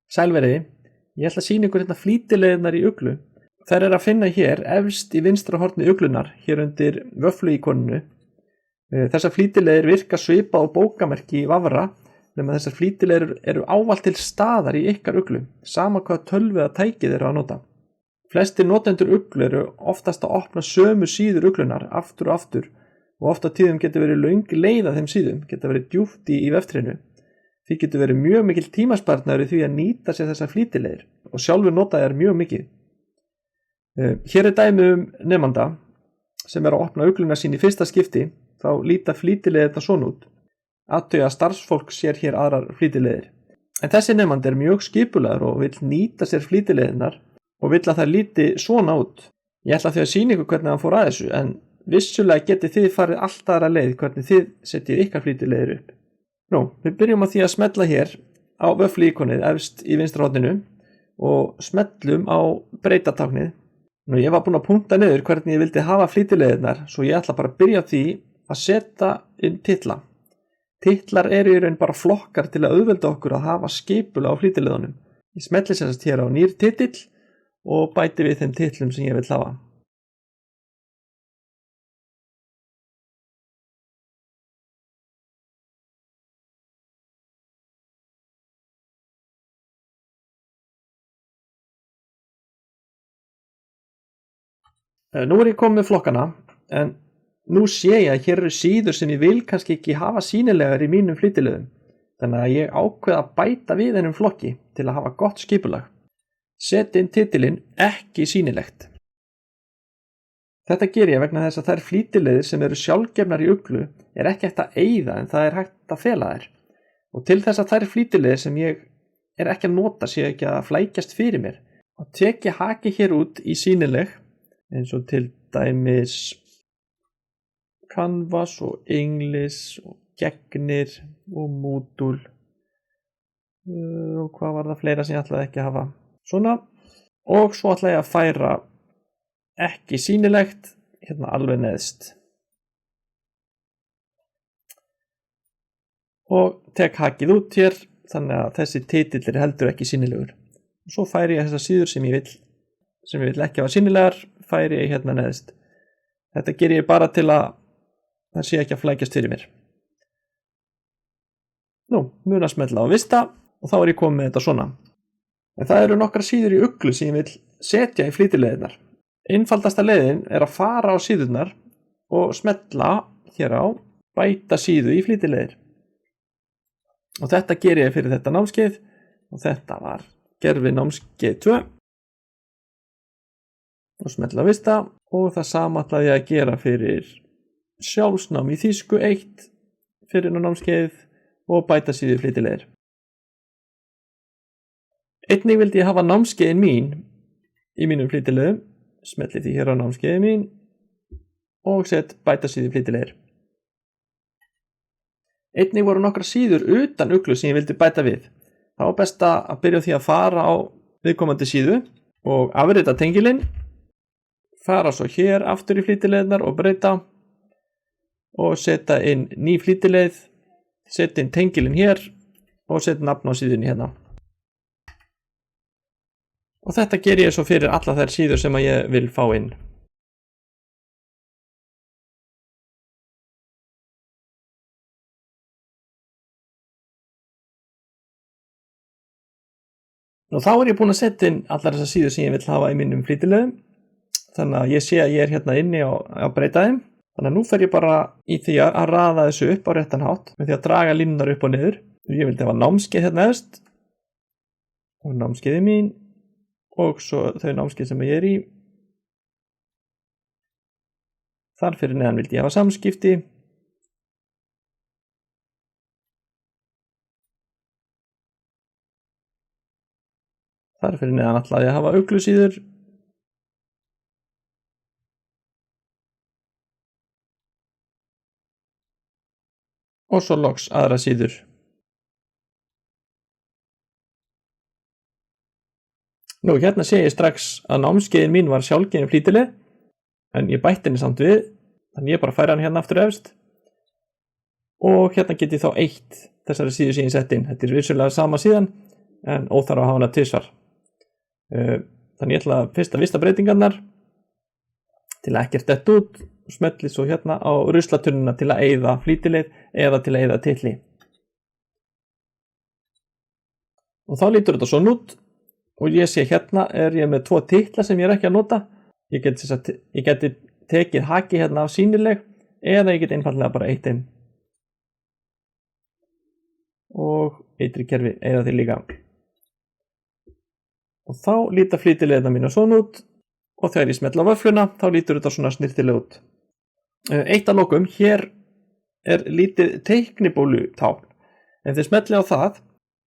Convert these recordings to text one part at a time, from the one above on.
Sælveriði, ég ætla að sýna ykkur hérna flýtileiðirnar í uglu. Þær að finna hér efst í vinstra horni uglunar, hér undir vöffluíkoninu. Þessar flýtileiðir virka svipað á bókamerki í vafra, nema þessar flýtileiðir eru ávallt til staðar í ykkar uglu, sama hvað tölvu eða tækið eru að nota. Flestir notendur uglu eru oftast að opna sömu síður uglunar aftur og aftur og oft á tíðum getur verið löng leið að þeim síðum, getur verið djúpt í veftrinu. Því getur verið mjög mikil tímasparnaður í því að nýta sér þessar flýtileiðir og sjálfur nota þær mjög mikið. Hér dæmi nemanda sem að opna ugluna sín í fyrsta skipti, þá líta flýtileiðirnar svona út. Athuga að starfsfólk sér hér aðrar flýtileiðir. En þessi nemandi mjög skipulagður og vill nýta sér flýtileiðirnar og vill að það líti svona út. Ég ætla því að sýna ykkur hvernig hann fór að þessu, en vissulega getið þið farið allt aðra leið hvernig þið setjið ykkar flýtileiðir upp. Við byrjum á því að smella hér á vöffluíkonið efst í vinstra horninu og smellum á breytatáknið. Ég var búinn að punkta niður hvernig ég vildi hafa flýtileiðirnar, svo ég ætla bara að byrja á því að setja inn titla. Titlar eru í raun bara flokkar til að auðvelda okkur að hafa skipula á flýtileiðunum. Ég smelli sérst hér á nýr titill og bæti við þeim titlum sem ég vil hafa. Nú ég komið með flokkana, en nú sé ég að hér eru síður sem ég vil kannski ekki hafa sýnilegar í mínum flýtileiðum, þannig að ég ákveð að bæta við einum flokki til að hafa gott skipulag. Seti inn titilinn ekki sýnilegt. Þetta ger ég vegna þess að þær flýtileiðir sem eru sjálfgefnar í uglu ekki hægt að eyða en það hægt að fela þær. Og til þess að þær flýtileiðir sem ég ekki að nota sé ekki að flækjast fyrir mér, og tek ég haki hér út í sýnileg, eins og til dæmis Canvas og English og Gegnir og Moodle og hvað var það fleira sem ég ætlaði ekki að hafa. Svona, og svo ætla ég að færa ekki sýnilegt hérna alveg neðst. Og tek hakið út hér þannig að þessi titill heldur ekki sýnilegur. Og svo færi ég þessar síður sem ég vil ekki hafa sýnilegar, færi ég hérna neðst. Þetta ger ég bara til að það sé ekki að flækjast fyrir mér. Mun að smella á vista og þá ég komið með þetta svona. En það eru nokkrar síður í uglu sem ég vil setja í flýtileiðirnar. Einfaldasta leiðin að fara á síðurnar og smella hér á bæta síðu í flýtileiðir. Og þetta ger ég fyrir þetta námskeið og þetta var gerfi námskeið 2. Og smella á vista og það sama ætlaði ég að gera fyrir sjálfsnám í þýsku 1 fyrir námskeið og bæta síðu í flýtileiðir. Einnig vildi ég hafa námskeiðin mín í mínum flýtileiðum, smelli því hér á námskeiðin mín og set bæta síðu í flýtileiðir. Einnig voru nokkrar síður utan uglu sem ég vildi bæta við. Það var best að byrja á því að fara á viðkomandi síðu og afrita tengilinn, fara svo hér aftur í flýtileiðirnar og breyta og setja inn ný flýtileið, setja inn tengilinn hér og setja nafn á síðunni hérna. Og þetta ger ég svo fyrir alla þær síður sem ég vil fá inn. Og þá ég búinn að setja inn allar þessar síður sem ég vil hafa í mínum flýtileiðum. Þannig að ég sé að ég hérna inni á breyta þeim. Þannig að nú fer ég bara í því að raða þessu upp á réttan hátt með því að draga línunar upp og niður. Ég vildi hafa námskeið hérna efst og námskeiði mín og svo þau námskeið sem ég í. Þar fyrir neðan vildi ég hafa samskipti. Þar fyrir neðan ætlaði ég að hafa uglusíður. Og svo loks aðra síður. Hérna sé ég strax að námskeiðin mín var sjálfgefin flýtileið, en ég bætti henni samt við, þannig ég bara færi hann hérna aftur efst. Og hérna get ég þá eitt þessari síðu sem ég sett inn. Þetta vissulega sama síðan, en óþarf að hafa hana tvisvar. Þannig ég ætla fyrst að vista breytingarnar til að ekkert dett út og smelli svo hérna á ruslatunnuna til að eyða flýtileið eða til að eyða titli. Og þá lítur þetta svona út og ég sé hérna er ég með 2 titla sem ég er ekki að nota. Ég geti tekið haki hérna af sýnileg eða ég get einfallega bara eytt þeim. Og eitrikerfi eyða þeir líka. Og þá líta flýtileiðina mína svona út og þegar ég smetla á vöfluna þá lítur þetta svona snirtilega út. Eitt að lokum, hér er lítið teiknibólutákn. Ef þið smetli á það,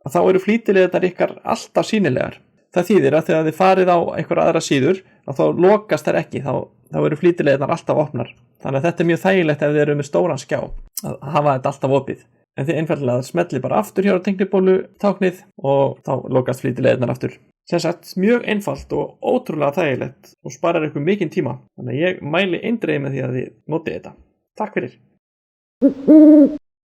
þá eru flýtileiðirnar ykkar alltaf sýnilegar. Það þýðir að þegar þið farið á einhver aðra síður, þá lokast þær ekki, þá eru flýtileiðirnar alltaf opnar. Þannig að þetta er mjög þægilegt ef þið eru með stóran skjá, að hafa þetta alltaf opið. En þið einfallega smetli bara aftur hér á teiknibólutáknið og þá lokast flýtileiðirnar aftur. Sem sagt, mjög einfalt og ótrúlega þægilegt og sparar ykkur mikinn tíma. Þannig að ég mæli eindregið með því að þið notið þetta. Takk fyrir.